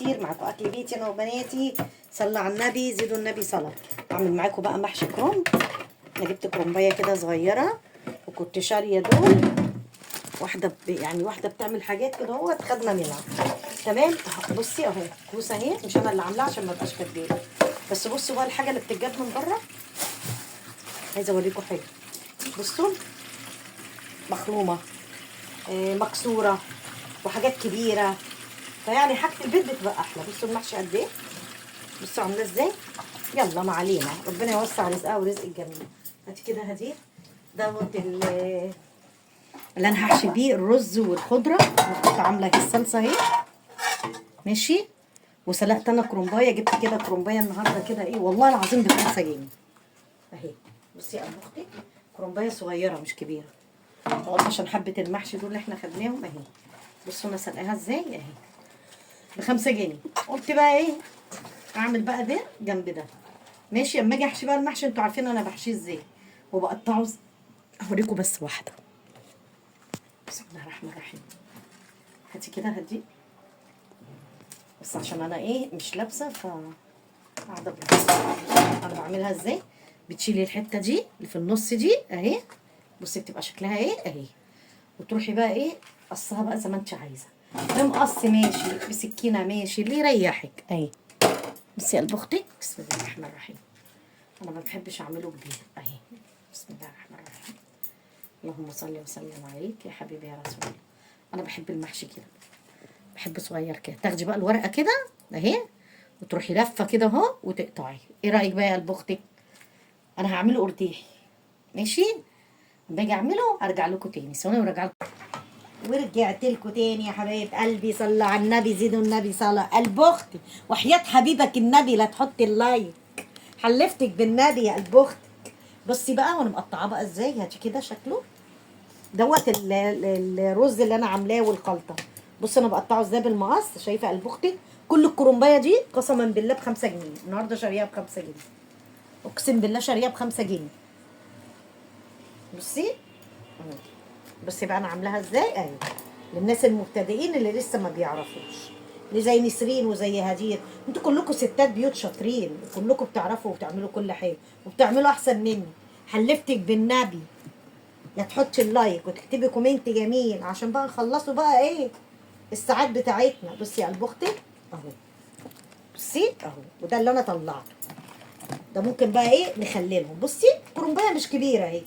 كتير، معاكم اكل بيتي انا وبناتي. صلى على النبي، زيدوا النبي صلاه. اعمل معاكم بقى محشي كرنب. انا جبت كرنبايه كده صغيره وكنت شاريه دول، واحده يعني واحده بتعمل حاجات كده اهوت خدنا منها. تمام. بصي اهو كوسه اهي، مش انا اللي عاملاها عشان ما ابقاش كدابه، بس بصوا بقى الحاجه اللي بتتجاب من بره. عايزه اوريكم حاجه. بصوا مخرومه، مكسوره، وحاجات كبيره، فيعني حاجه البيت بتبقى احلى. بصوا المحشي قد ايه، بصوا عامله ازاي. يلا ما علينا، ربنا يوسع رزقها ورزق الجميع. هاتي كده هدي دوت اللي انا هحشي بيه الرز والخضره. كنت عامله الصلصه اهي ماشي، وسلقت انا كرومبايه. جبت كده كرومبايه النهارده كده ايه والله العظيم ب5 جنيه اهي. بصي يا اختي كرومبايه صغيره مش كبيره، خلاص عشان حبه المحشي دول اللي احنا خدناهم اهي. بصوا انا سلقاها ازاي اهي ب5 جنيه. قلت بقى ايه اعمل بقى ده جنب ده ماشي. اما اجي احشي بقى المحشي انتوا عارفين انا بحشيه ازاي وبقطعه اوريكم بس واحده. بسم الله الرحمن الرحيم. هاتي كده هدي بس عشان انا ايه مش لابسه ف قاعده انا بعملها ازاي. بتشيلي الحته دي اللي في النص دي اهي، بصي بتبقى شكلها ايه اهي، وتروحي بقى ايه قصها بقى زي ما انت عايزه، بمقص ماشي، بسكينه ماشي، اللي يريحك اهي. بصي يا قلب اختي، بسم الله الرحمن الرحيم. انا ما بحبش اعمله كبير اهي. بسم الله الرحمن الرحيم. اللهم صل وسلم عليك يا حبيبي يا رسول الله. انا بحب المحشي كده، بحب صغير كده. تاخدي بقى الورقه كده اهي وتروحي لفه كده اهو وتقطعي. ايه رايك بقى يا قلب اختي؟ انا هعمله قرديحي ماشي، باجي اعمله ارجع لكم تاني ثواني وارجع لكم. ورجعت لكم تاني يا حبايب قلبي. صلوا على النبي، زيدوا النبي صلاه. قلب اختي وحياه حبيبك النبي لا تحطي اللايك، حلفتك بالنبي يا قلب اختي. بصي بقى وانا مقطعاه بقى ازاي. هاتي كده شكله دوت الرز اللي انا عاملاه والخلطه. بص انا بقطعه ازاي بالمقص. شايفه قلب اختي كل الكرنبايه دي قسما بالله ب5 جنيه النهارده شاريها ب5 جنيه، اقسم بالله شاريها ب5 جنيه. بصي اهو. بصي بقى انا عاملاها ازاي اهي للناس المبتدئين اللي لسه ما بيعرفوش، اللي زي نسرين وزي هدير. انتوا كلكم ستات بيوت شاطرين، كلكم بتعرفوا وبتعملوا كل حاجه وبتعملوا احسن مني. حلفتك بالنبي يا تحطي اللايك وتكتبي كومنت جميل عشان بقى نخلصوا بقى ايه الساعات بتاعتنا. بصي يا قلب اختي اهو، بصي اهو، وده اللي انا طلعته. ده ممكن بقى ايه نخللهم. بصي كرنبايه مش كبيره اهي،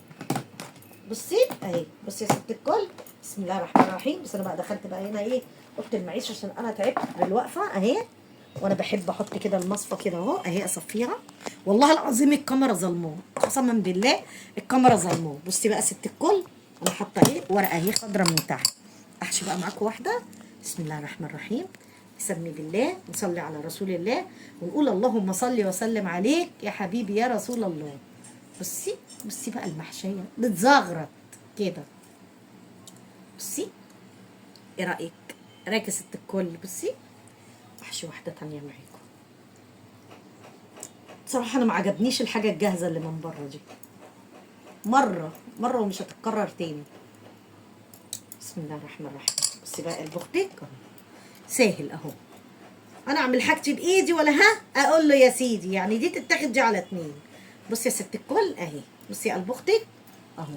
بصي اهي. بصي يا ست الكل، بسم الله الرحمن الرحيم. بس انا بقى دخلت بقى هنا ايه اوضه المعيش عشان انا تعبت بالوقفه اهي. وانا بحب احط كده المصفى كده اهو اهي اصفيها. والله العظيم الكاميرا ظلموه، قسما بالله الكاميرا ظلموه. بصي بقى ست الكل انا حاطه ايه ورقه اهي خضره من تحت. احشي بقى معاكم واحده. بسم الله الرحمن الرحيم. نسمي بالله ونصلي على رسول الله ونقول اللهم صل وسلم عليك يا حبيبي يا رسول الله. بصي بصي بقى المحشيه بتزغرط كده. بصي ايه رايك؟ رايك يا ست الكل؟ بصي احشي واحده تانيه معاكم. بصراحه انا ما عجبنيش الحاجه الجاهزه اللي من بره دي، مره ومش هتتكرر تاني. بسم الله الرحمن الرحيم. بصي بقى البختك اهو سهل اهو. انا اعمل حاجتي بايدي ولا ها اقول له يا سيدي يعني دي تتاخد دي على 2. بصي يا ست الكل اهي. بصي يا قلب اختك اهو.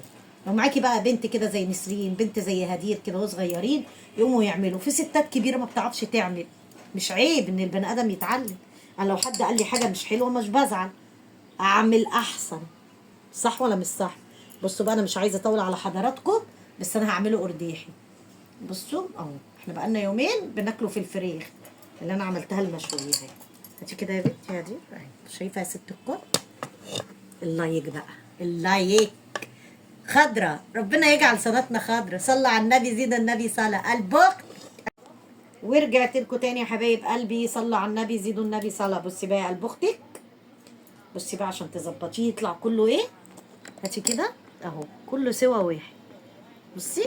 لو معاكي بقى بنت كده زي نسرين، بنت زي هدير كده وهو صغيرين يقوموا يعملوا. في ستات كبيره ما بتعرفش تعمل، مش عيب ان البني ادم يتعلم. انا لو حد قال لي حاجه مش حلوه مش بزعل، اعمل احسن. صح ولا مش صح؟ بصوا بقى انا مش عايزه اطول على حضراتكم بس انا هعمله قرديحي. بصوا اهو احنا بقالنا يومين بناكله في الفريخ اللي انا عملتها المشويه اهي. هاتي كده يا بنتي هاتي اهي. شايفه يا ست الكل؟ اللايك بقى، اللايك خضرة، ربنا يجعل صلاتنا خضرة. صلى على النبي، زيد النبي صلاة. البخت. ورجعت لكم تاني يا حبايب قلبي. صلى على النبي، زيدوا النبي صلاة. بصي بقى يا قلب اختك، بصي بقى عشان تظبطيه يطلع كله ايه. هاتي كده اهو كله سوا واحد. بصي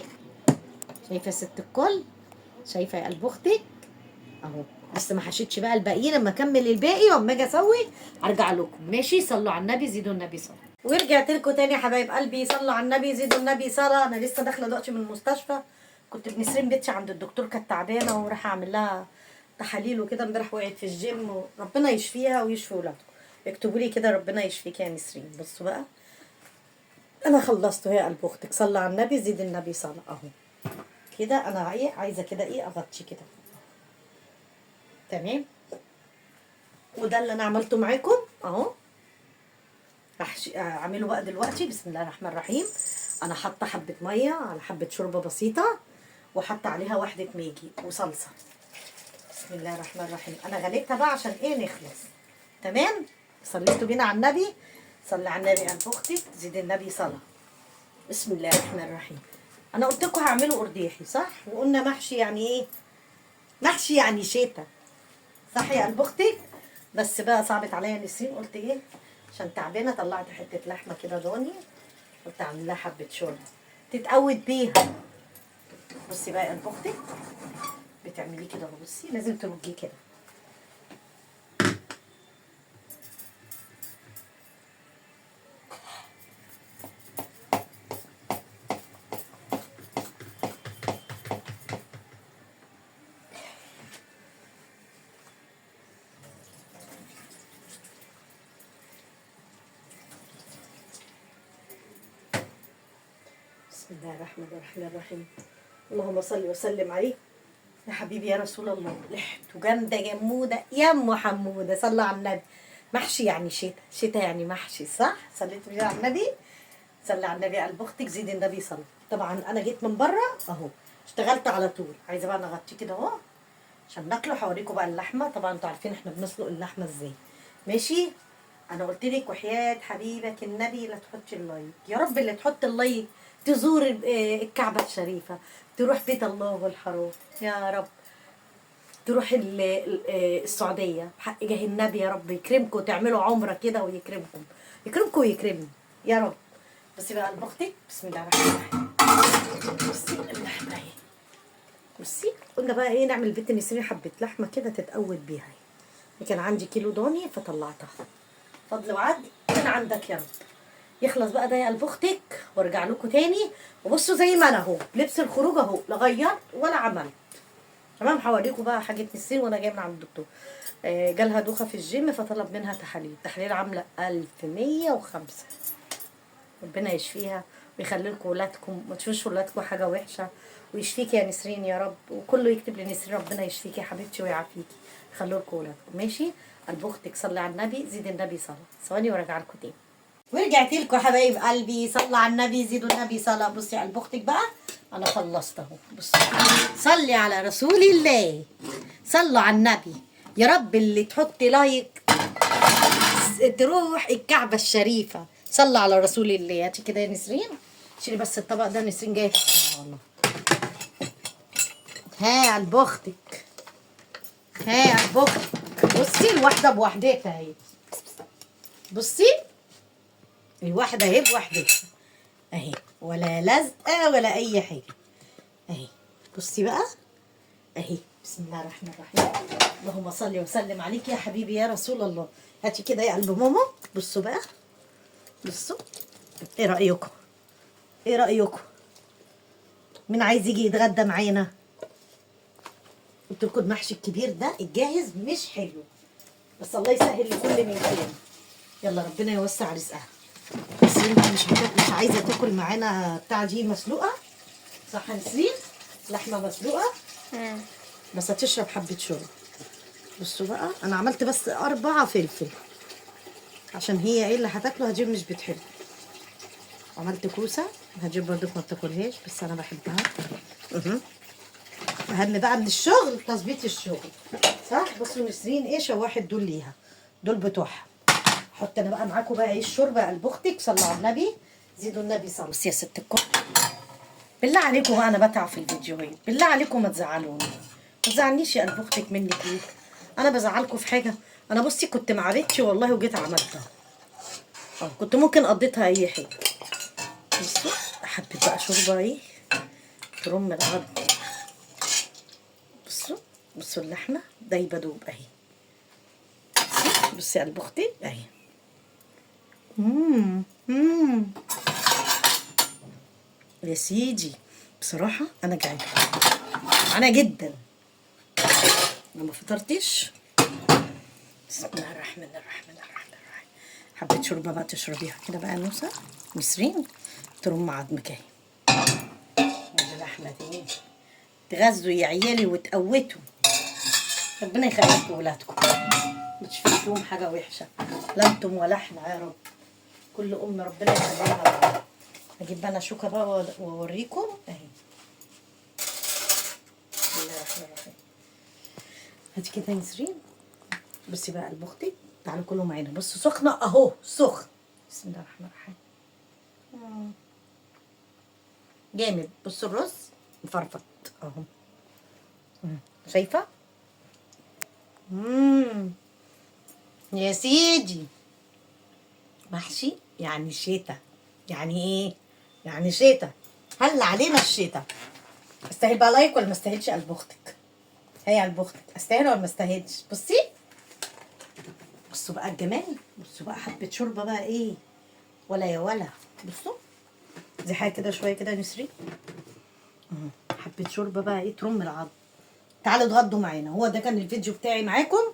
شايفه يا ست الكل؟ شايفه يا قلب اختك اهو. بس ما حشيتش بقى الباقيين، اما اكمل الباقي واما اجي اسوي ارجع لكم ماشي. صلوا على النبي، زيدوا النبي صلاه. ورجعت لكم تاني يا حبايب قلبي. صلوا على النبي، زيدوا النبي صلاه. انا لسه داخله دلوقتي من المستشفى، كنت بنسرين بنتي عند الدكتور كانت تعبانه وراح اعمل لها تحاليل وكده امبارح وقعت في الجيم، ربنا يشفيها ويشفي ولادكم. اكتبوا لي كده ربنا يشفيك يا نسرين. بصوا بقى انا خلصت. هي قلب اختك صلى على النبي زيد النبي صلى اهو كده. انا ايه عايزه كده ايه اغطي كده تمام. وده اللي انا عملته معاكم اهو. اعمله بقى دلوقتي. بسم الله الرحمن الرحيم. انا حاطه حبه ميه على حبه شوربه بسيطه، وحاطه عليها واحده ماجي وصلصه. بسم الله الرحمن الرحيم. انا غليتها بقى عشان ايه نخلص. تمام. صليتوا بينا على النبي. صلي على النبي قلب اختك زيد النبي صلاه. بسم الله الرحمن الرحيم. انا قلت لكم هعمله قرديحي صح، وقلنا محشي يعني ايه؟ محشي يعني شتا صح يا قلب اختك. بس بقى صعبت عليا نسرين، قلت ايه عشان تعبانه طلعت حته لحمه كده ضاني، قلت اعمل لها حبه شوربه تتقود بيها. بصي بقى يا قلب اختك بتعمليه كده اهو. بصي لازم ترجيه كده. بسم الله الرحمن الرحيم. اللهم صل وسلم عليه يا حبيبي يا رسول الله. ريحته جامده جموده يا ام حموده. صلى على النبي. محشي يعني شتا، شتا يعني محشي صح. صليت بيه على النبي. صلي على النبي قلب اختك زيد النبي صلى. طبعا انا جيت من بره اهو اشتغلت على طول. عايزه بقى نغطيه كده اهو عشان ناكله. هوريكم بقى اللحمه. طبعا انتوا عارفين احنا بنسلق اللحمه ازاي. ماشي. انا قلت لك وحياه حبيبك النبي لا تحطي اللايك. يا رب اللي تحط اللايك تزور الكعبه الشريفه، تروح بيت الله الحرام يا رب، تروح السعوديه بحق جاه النبي. يا رب يكرمكم وتعملوا عمره كده ويكرمكم، يكرمكم ويكرمني يا رب. بصي بقى قلب اختك. بسم الله الرحمن الرحيم. بصي اللحمه اهي. بصي قلنا بقى ايه نعمل بيت نسرين حبه لحمه كده تتقود بيها. كان عندي كيلو ضاني فطلعتها. فضل وعد من عندك يا رب. يخلص بقى ده يا قلب اختك وارجع لكم تاني. وبصوا زي ما انا اهو لبس الخروج اهو لا غيرت ولا عملت. تمام. هوريكم بقى حاجه نسرين وانا جايه من عند الدكتور. جالها دوخه في الجيم فطلب منها تحاليل. التحاليل عامله 1105. ربنا يشفيها ويخلي لكم ولادكم ما تشوفوش ولادكم حاجه وحشه. ويشفيكي يا نسرين يا رب. وكله يكتب لنسرين ربنا يشفيكي يا حبيبتي ويعافيكي. خلوا لكم ولادكم ماشي. قلب اختك صلي على النبي زيد النبي صلاه. ثواني وارجع لكم تاني. ورجعت لكم يا حبايب قلبي. صلى على النبي زيدوا النبي صلاه. بصي قلب اختك بقى انا خلصت اهو. بصي صلي على رسول الله. صلوا على النبي. يا رب اللي تحطي لايك تروح الكعبه الشريفه. صلى على رسول الله. هاتي كده يا نسرين. شيلي بس الطبق ده نسرين جاي والله. ها قلب اختك. ها قلب اختك. بصي الواحده بوحدتها اهي. بصي الواحده اهي بوحدتها اهي، ولا لازقه ولا اي حاجه اهي. بصي بقى اهي. بسم الله الرحمن الرحيم. اللهم صل وسلم عليك يا حبيبي يا رسول الله. هاتي كده يا قلب ماما. بصوا بقى. بصوا ايه رايكم؟ ايه رايكم؟ مين عايز يجي يتغدى معانا؟ قلت لكم المحشي الكبير ده الجاهز مش حلو، بس الله يسهل لكل من كان. يلا ربنا يوسع رزقها. بس انت مش عايزه تاكل معانا بتاع دي مسلوقه صح يا نسرين؟ لحمه مسلوقه بس هتشرب حبه شوربه. بصوا بقى انا عملت بس 4 فلفل عشان هي ايه اللي هتاكله. هجيب مش بتحب. عملت كوسه هجيب برضك ما بتاكلهاش بس انا بحبها. اهم بقى من الشغل تظبيط الشغل صح. بصوا نسرين ايه شواحد دول ليها، دول بتوعها. احط انا بقى معاكم بقى ايه الشوربه قلب اختك. صلوا على النبي زيدوا النبي صلوا. بصي يا ست الكل بالله عليكم بقى انا بتعب في الفيديوهات. بالله عليكم ما تزعلوني. ما تزعلنيش يا قلب اختك منك ليه؟ انا بزعلكم في حاجه؟ انا بصي كنت مع بنتي والله وجيت عملتها. كنت ممكن قضيتها اي حاجه. بصوا حبيت بقى شوربه ايه ترم العظم. بصوا اللحمه دايبه دوب اهي. بصي يا قلب اختي اهي. يا سيدي بصراحه انا جعانه، جعانه جدا انا ما فطرتش. بسم الله الرحمن الرحيم. حبيت شوربه بقى تشربيها كده بقى يا نوسه نسرين، ترم عظمك اهي. اللحمه دي تغذوا يا عيالي وتقوتوا، ربنا يخليكم ولادكم، ما تشوفوش فيهم حاجه وحشه، لا انتم ولا احنا يا رب. كل ام ربنا يخليها لها. هجيب انا شوكه بقى واوريكم اهي. بسم الله الرحمن الرحيم. هاتي كده يا نسرين، بصي بقى قلب اختي، تعالوا كلوا معانا. بصوا سخنه اهو، سخن. بسم الله الرحمن الرحيم. جامد. بصوا الرز مفرفط اهو، شايفه؟ يا سيدي، محشي يعني شتا. يعني ايه؟ يعني شتا. هل علينا الشتا. استاهل بقى لايك ولا ما استاهلش قلب اختك؟ هي قلب اختك استاهل ولا ما استاهلش؟ بصي بصوا بقى الجمال، بصوا بقى حبه شوربه بقى ايه ولا يا ولا. بصوا دي حاجه كده شويه كده نسري، حبه شوربه بقى ايه ترم العظم. تعالوا اتغدوا معانا. هو ده كان الفيديو بتاعي معاكم،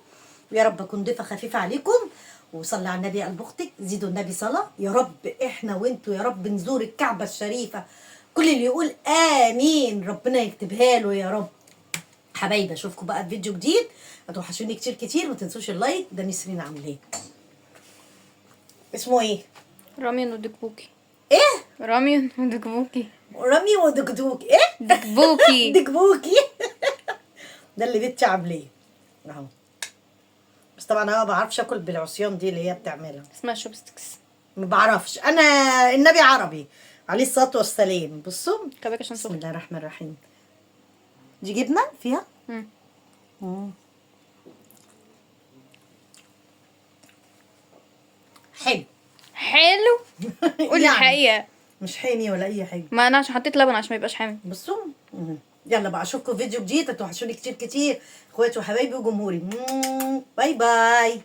ويا رب اكون ضيفه خفيفه عليكم. وصلي على النبي يا قلب اختك، زيدوا النبي صلاه. يا رب احنا وانتوا يا رب نزور الكعبه الشريفه. كل اللي يقول امين ربنا يكتبها له يا رب. حبايبي اشوفكم بقى في فيديو جديد، هتوحشوني كتير كتير. ما تنسوش اللايك. ده نسرين عامله ايه؟ اسمه ايه؟ رامي ودكبوكي. ايه؟ رامي ودكبوكي. رامي ودكدوك ايه؟ دكبوكي. دكبوكي. ده اللي بنتي عاملاه اهو. بس طبعا انا ما بعرفش اكل بالعصيان دي اللي هي بتعملها، اسمها شوبستكس. ما بعرفش انا. النبي عربي عليه الصلاه والسلام. بصوا كبك عشان بسم سخن. الله الرحمن الرحيم. دي جبنه فيها حلو. حلو. قولي يعني الحقيقة. مش حامي ولا اي حاجه. ما انا عشان حطيت لبن عشان ما يبقاش حامي. بصوا يلا بقى اشوفكم فيديو جديد. هتوحشوني كتير كتير اخواتي وحبايبي وجمهوري. باي باي.